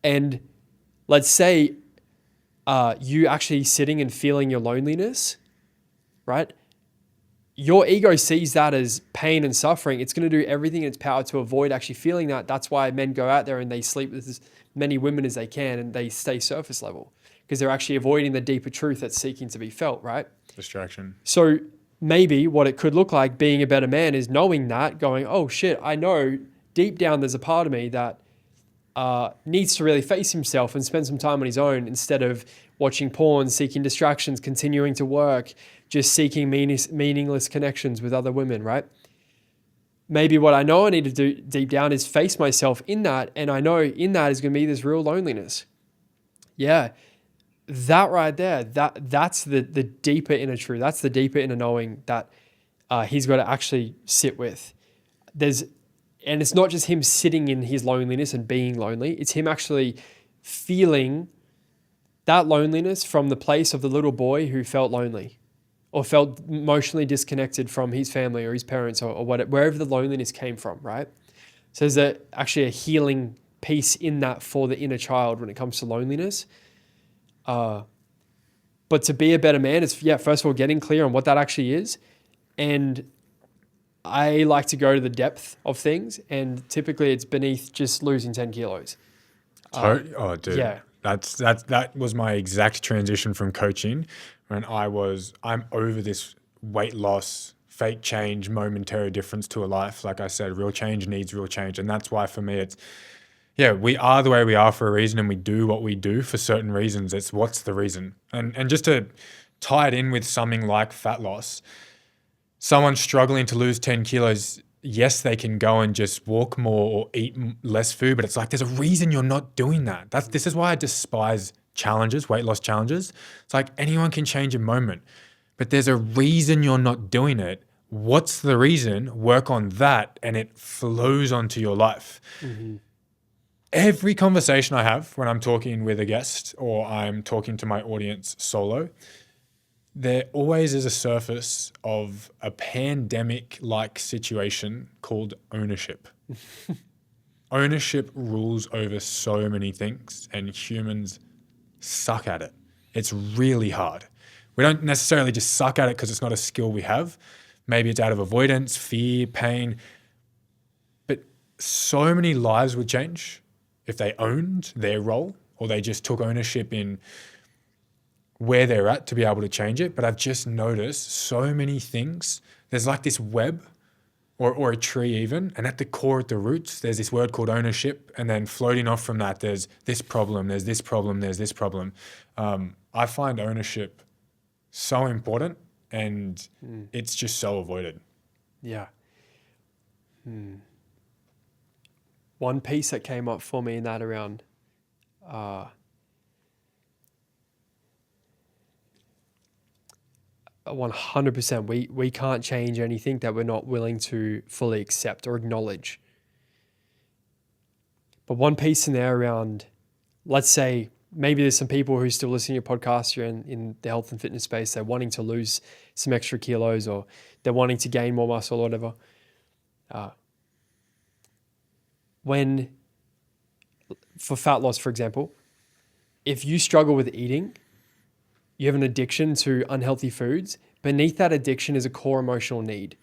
And let's say you actually sitting and feeling your loneliness, right? Your ego sees that as pain and suffering. It's going to do everything in its power to avoid actually feeling that. That's why men go out there and they sleep with as many women as they can and they stay surface level, because they're actually avoiding the deeper truth that's seeking to be felt, right? Distraction. So maybe what it could look like being a better man is knowing that, going, oh shit, I know deep down there's a part of me that needs to really face himself and spend some time on his own instead of watching porn, seeking distractions, continuing to work, just seeking meaningless connections with other women, right? Maybe what I know I need to do deep down is face myself in that, and I know in that is going to be this real loneliness. Yeah, that right there, that's the deeper inner truth. That's the deeper inner knowing that he's got to actually sit with. And it's not just him sitting in his loneliness and being lonely. It's him actually feeling that loneliness from the place of the little boy who felt lonely or felt emotionally disconnected from his family or his parents or whatever, wherever the loneliness came from, right? So there's actually a healing piece in that for the inner child when it comes to loneliness. But to be a better man is, first of all, getting clear on what that actually is. And I like to go to the depth of things, and typically it's beneath just losing 10 kilos. Oh, dude. Yeah. That was my exact transition from coaching when I'm over this weight loss, fake change, momentary difference to a life. Like I said, real change needs real change. And that's why for me, we are the way we are for a reason, and we do what we do for certain reasons. It's what's the reason? And just to tie it in with something like fat loss, someone struggling to lose 10 kilos, yes, they can go and just walk more or eat less food, but it's like there's a reason you're not doing that. This is why I despise challenges, weight loss challenges. It's like anyone can change a moment, but there's a reason you're not doing it. What's the reason? Work on that, and it flows onto your life. Mm-hmm. Every conversation I have when I'm talking with a guest or I'm talking to my audience solo, there always is a surface of a pandemic-like situation called ownership. Ownership rules over so many things, and humans suck at it. It's really hard. We don't necessarily just suck at it because it's not a skill we have. Maybe it's out of avoidance, fear, pain. But so many lives would change if they owned their role or they just took ownership in where they're at to be able to change it. But I've just noticed so many things. There's like this web or a tree even, and at the core, at the roots, there's this word called ownership, and then floating off from that, there's this problem, there's this problem, there's this problem. I find ownership so important, and it's just so avoided. Yeah. One piece that came up for me in that around 100%. We can't change anything that we're not willing to fully accept or acknowledge. But one piece in there around, let's say, maybe there's some people who still listen to your podcast, you're in the health and fitness space, they're wanting to lose some extra kilos or they're wanting to gain more muscle or whatever. When, for fat loss, for example, if you struggle with eating, you have an addiction to unhealthy foods, beneath that addiction is a core emotional need.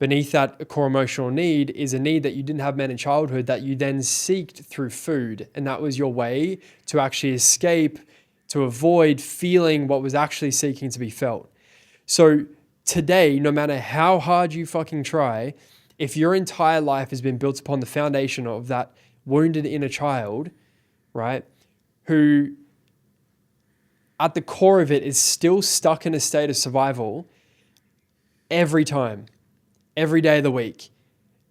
Beneath that core emotional need is a need that you didn't have met in childhood that you then seeked through food. And that was your way to actually escape, to avoid feeling what was actually seeking to be felt. So today, no matter how hard you fucking try, if your entire life has been built upon the foundation of that wounded inner child, right, who at the core of it is still stuck in a state of survival every time, every day of the week,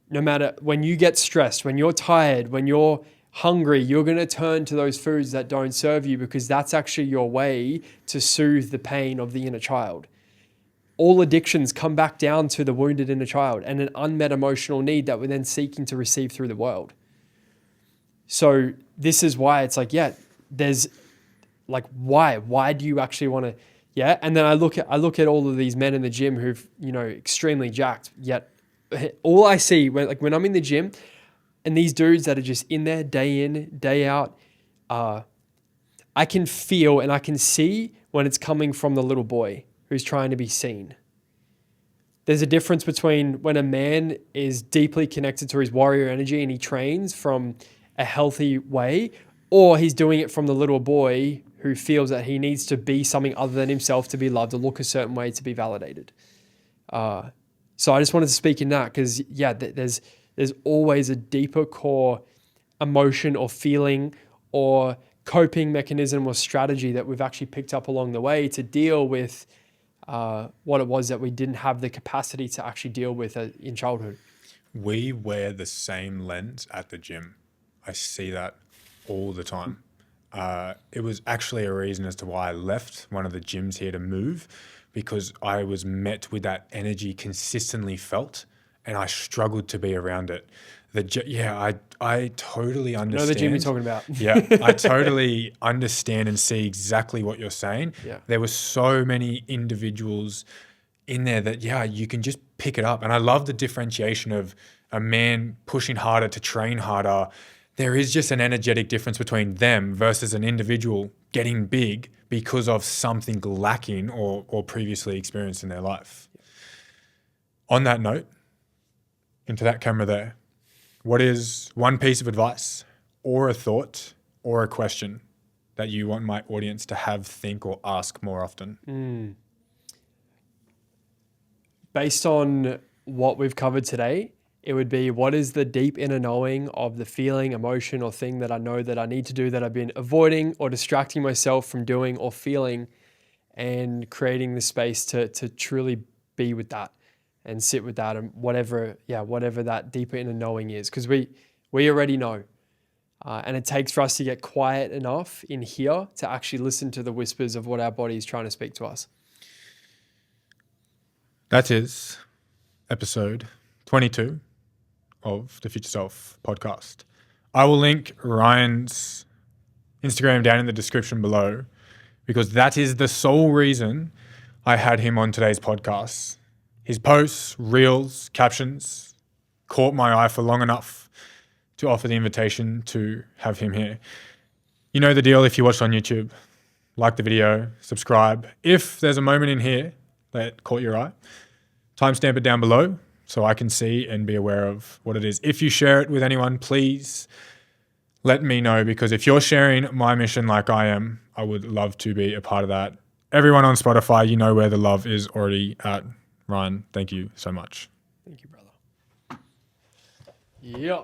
no matter when you get stressed, when you're tired, when you're hungry, you're going to turn to those foods that don't serve you because that's actually your way to soothe the pain of the inner child. All addictions come back down to the wounded inner child and an unmet emotional need that we're then seeking to receive through the world. So this is why it's like, yeah, there's like, why do you actually want to, yeah? And then I look at all of these men in the gym who've, extremely jacked, yet all I see when I'm in the gym and these dudes that are just in there day in, day out, I can feel and I can see when it's coming from the little boy who's trying to be seen. There's a difference between when a man is deeply connected to his warrior energy and he trains from a healthy way, or he's doing it from the little boy who feels that he needs to be something other than himself to be loved or look a certain way to be validated. So I just wanted to speak in that because, there's always a deeper core emotion or feeling or coping mechanism or strategy that we've actually picked up along the way to deal with what it was that we didn't have the capacity to actually deal with in childhood. We wear the same lens at the gym. I see that all the time. It was actually a reason as to why I left one of the gyms here to move, because I was met with that energy consistently felt and I struggled to be around it. I totally understand. You know the gym you're talking about. Yeah, I totally understand and see exactly what you're saying. Yeah. There were so many individuals in there that, you can just pick it up. And I love the differentiation of a man pushing harder to train harder. There is just an energetic difference between them versus an individual getting big because of something lacking or previously experienced in their life. On that note, into that camera there, what is one piece of advice or a thought or a question that you want my audience to have, think, or ask more often? Based on what we've covered today, it would be, what is the deep inner knowing of the feeling, emotion, or thing that I know that I need to do that I've been avoiding or distracting myself from doing or feeling, and creating the space to truly be with that and sit with that, and whatever that deeper inner knowing is, because we already know. And it takes for us to get quiet enough in here to actually listen to the whispers of what our body is trying to speak to us. That is episode 22 of the Future Self podcast. I will link Ryan's Instagram down in the description below, because that is the sole reason I had him on today's podcast. His posts, reels, captions caught my eye for long enough to offer the invitation to have him here. You know the deal if you watched on YouTube. Like the video, subscribe. If there's a moment in here that caught your eye, timestamp it down below so I can see and be aware of what it is. If you share it with anyone, please let me know, because if you're sharing my mission like I am, I would love to be a part of that. Everyone on Spotify, you know where the love is already at. Ryan, thank you so much. Thank you, brother. Yeah.